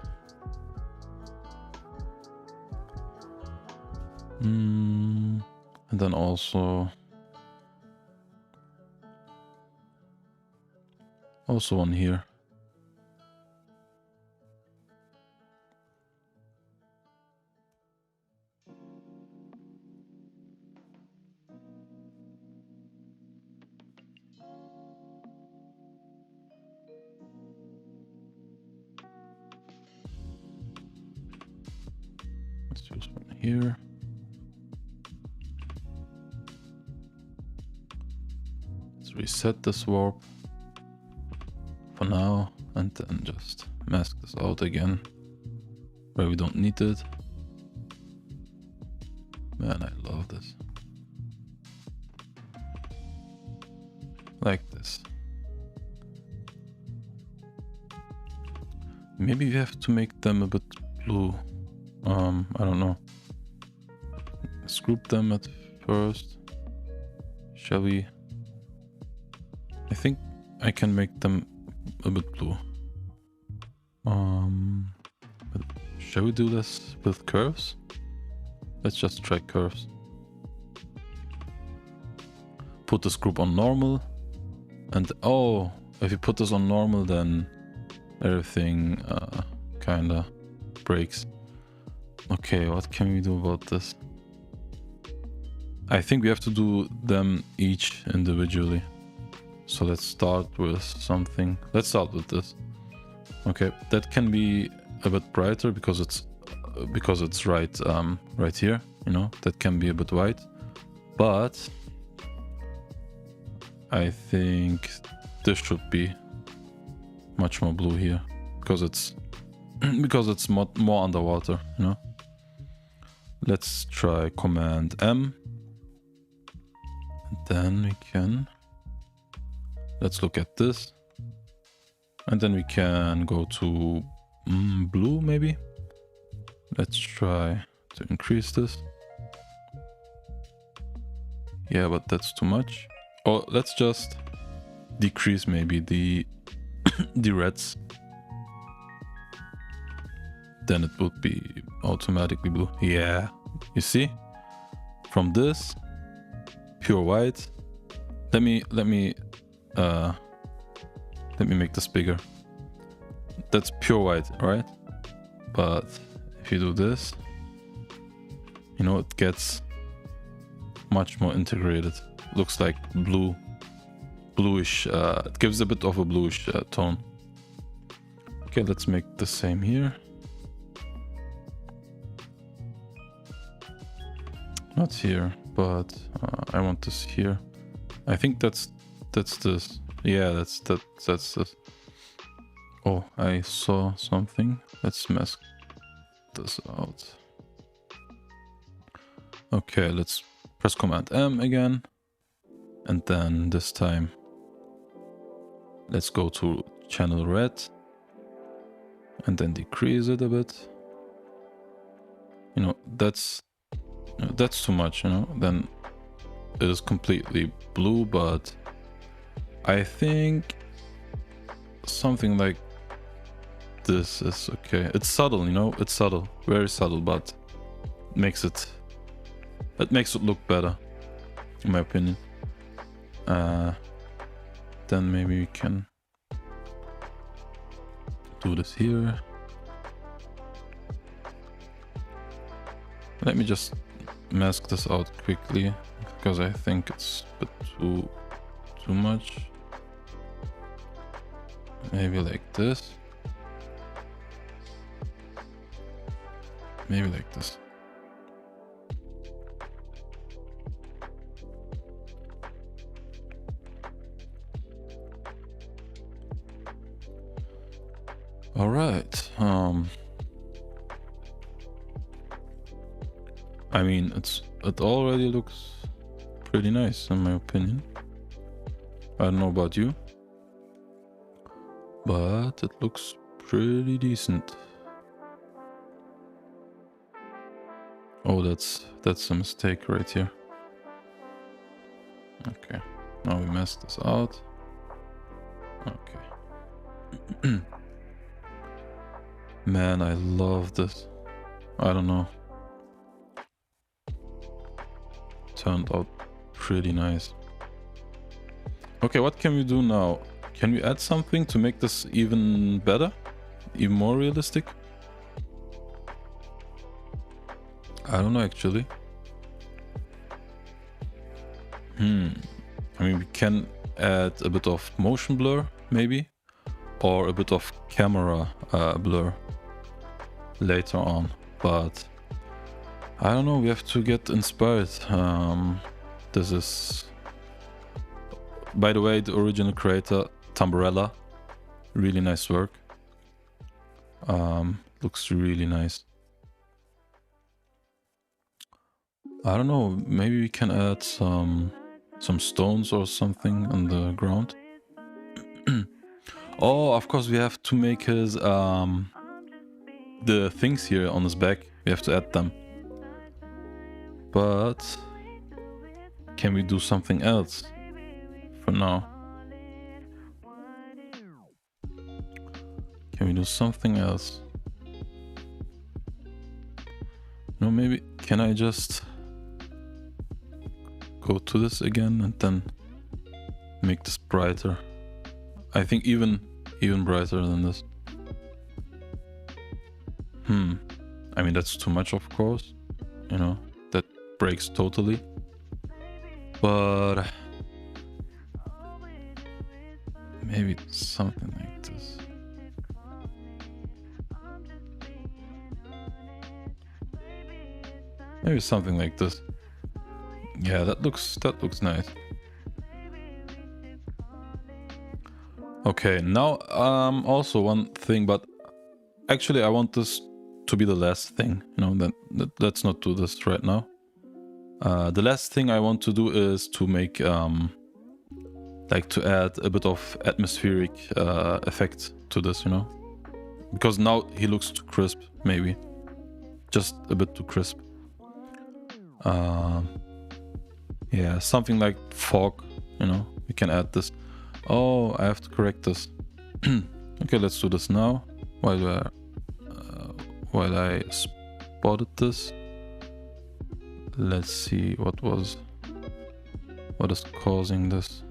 And then also one here. Let's use one here. Let's reset this warp for now, and then just mask this out again where we don't need it. Man, I love this. Like this. Maybe we have to make them a bit blue. I don't know. Let's group them at first. Shall we? I think I can make them a bit blue. But shall we do this with curves? Let's just try curves. Put this group on normal. And oh, if you put this on normal, then everything kinda breaks. Okay, what can we do about this? I think we have to do them each individually. So let's start with something. Let's start with this. Okay, that can be a bit brighter because it's right right here, you know. That can be a bit white. But I think this should be much more blue here because it's more underwater, you know. Let's try Command M, and then we can, let's look at this, and then we can go to blue maybe. Let's try to increase this. Yeah, but that's too much. Or let's just decrease maybe the the reds. Then it would be automatically blue. Yeah, you see? From this pure white. Let me make this bigger. That's pure white, right? But if you do this, you know, it gets much more integrated. Looks like bluish. It gives a bit of a bluish tone. Okay, let's make the same here. Not here, but I want this here. I think that's this. Yeah, that's this. Oh, I saw something. Let's mask this out. Okay, let's press Command M again, and then this time Let's go to channel red and then decrease it a bit. You know, that's too much, you know. Then it is completely blue, but I think something like this is okay. It's subtle, you know, it's subtle, very subtle, but it makes it look better, in my opinion. Then maybe we can do this here. Let me just mask this out quickly, because I think it's a bit too much. Maybe like this. Maybe like this. All right. I mean, it already looks pretty nice in my opinion. I don't know about you, but it looks pretty decent. Oh, that's a mistake right here. Okay, now we messed this out. Okay. Man, I love this. I don't know. Turned out pretty nice. Okay, what can we do now? Can we add something to make this even better? Even more realistic? I don't know actually. I mean, we can add a bit of motion blur, maybe, or a bit of camera blur later on, but I don't know, we have to get inspired. This is, by the way, the original creator, Tamburella. Really nice work. Looks really nice. I don't know, maybe we can add some stones or something on the ground. Oh, of course we have to make his the things here on his back. We have to add them. But can we do something else for now? Can we do something else? No, maybe can I just go to this again and then make this brighter? I think even brighter than this. I mean, that's too much, of course, you know, that breaks totally, but maybe something like this. Maybe something like this. Yeah, that looks nice. Okay, now also one thing, but actually I want this to be the last thing, you know, let's not do this right now. The last thing I want to do is to make like to add a bit of atmospheric effect to this, you know, because now he looks too crisp, maybe just a bit too crisp. Yeah, something like fog, you know, we can add this. Oh, I have to correct this. Okay, let's do this now while I spotted this. Let's see what is causing this.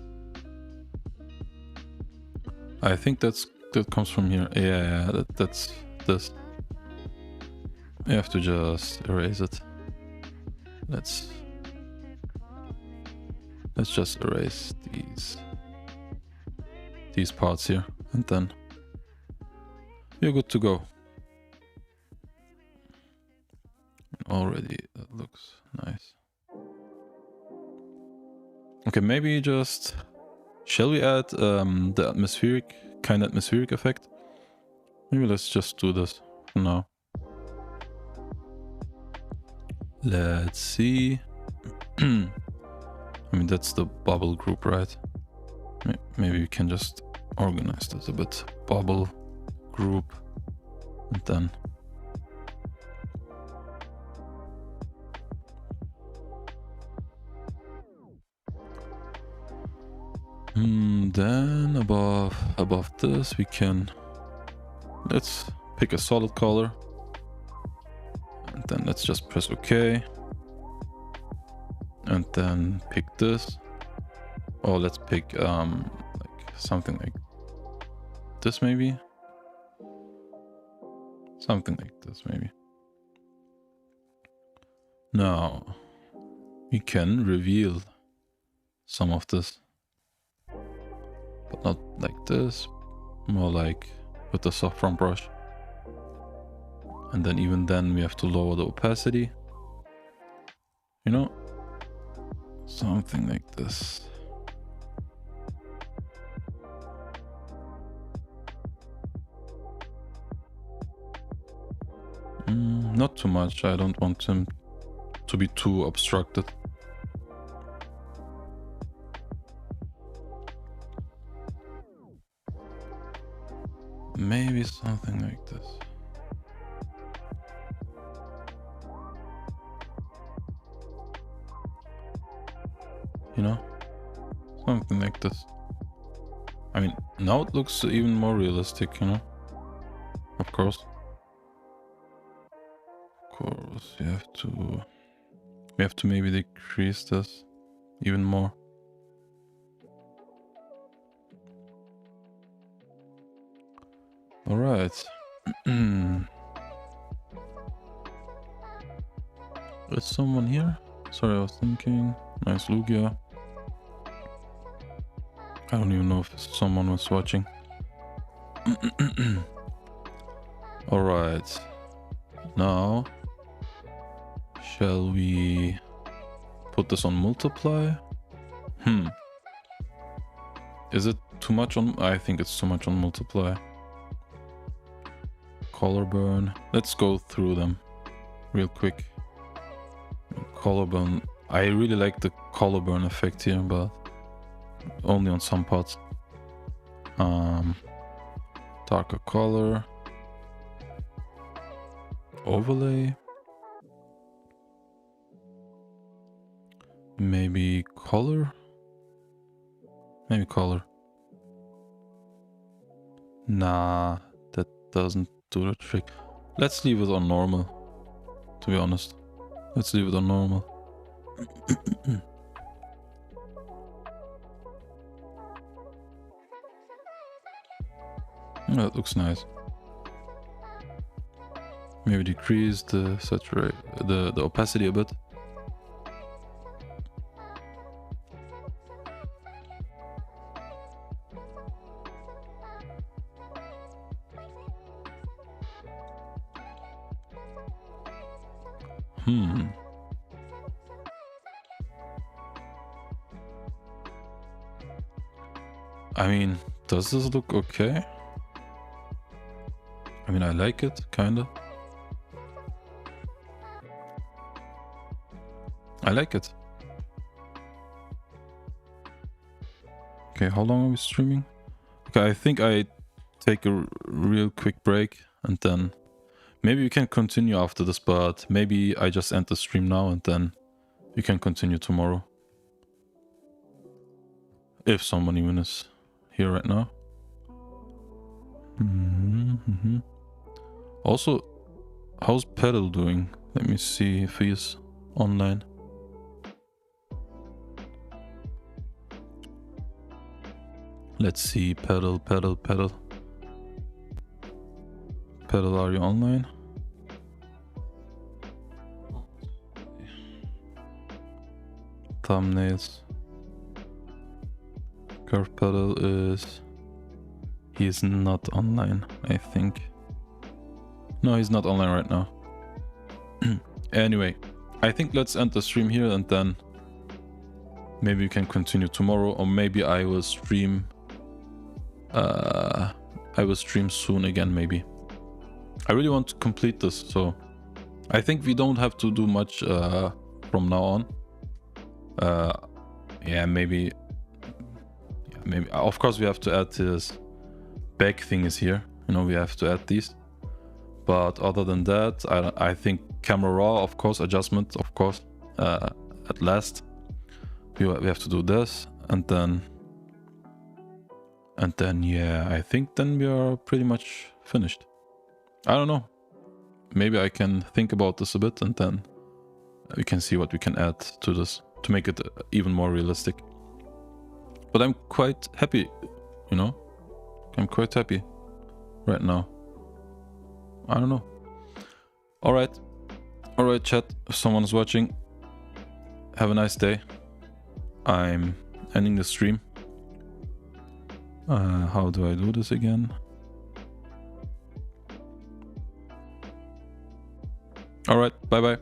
I think that comes from here. Yeah, that's this. You have to just erase it. Let's just erase these parts here, and then you're good to go. Already that looks nice. Okay, maybe just, shall we add the atmospheric effect? Maybe let's just do this for now. Let's see. I mean, that's the bubble group, right? Maybe we can just, organize this a bit. Bubble, group, and then then above this we can, let's pick a solid color, and then let's just press OK, and then pick this. Oh, let's pick like something like this, maybe something like this, maybe. Now we can reveal some of this, but not like this, more like with the soft front brush. And then even then we have to lower the opacity, you know, something like this. Not too much, I don't want him to be too obstructed. Maybe something like this. You know, something like this. I mean, now it looks even more realistic, you know. Of course, we have to maybe decrease this even more. All right. Is someone here? Sorry, I was thinking. Nice Lugia. I don't even know if someone was watching. All right. Now, shall we put this on multiply? Is it too much on? I think it's too much on multiply. Color burn. Let's go through them real quick. Color burn. I really like the color burn effect here, but only on some parts. Darker color. Overlay. Maybe color. Maybe color. Nah, that doesn't do the trick. Let's leave it on normal, to be honest. Let's leave it on normal. That looks nice. Maybe decrease the saturate, the opacity a bit. I mean, does this look okay? I mean, I like it, kinda. I like it. Okay, how long are we streaming? Okay, I think I take a real quick break and then maybe we can continue after this, but maybe I just end the stream now and then we can continue tomorrow. If someone even is here right now. Also, how's Pedal doing? Let me see if he's online. Let's see, Pedal. Pedal, are you online? Thumbnails. Curve Pedal is... He is not online, I think. No, he's not online right now. Anyway, I think let's end the stream here and then maybe we can continue tomorrow, or maybe I will stream soon again, maybe. I really want to complete this, so I think we don't have to do much from now on. Maybe of course we have to add this back thing is here. You know, we have to add these. But other than that, I think camera raw, of course, adjustment, of course, at last. We have to do this, and then yeah, I think then we are pretty much finished. I don't know. Maybe I can think about this a bit, and then we can see what we can add to this to make it even more realistic. But I'm quite happy, you know? I'm quite happy right now. I don't know. Alright, chat, if someone's watching, have a nice day. I'm ending the stream. How do I do this again? Alright, bye bye.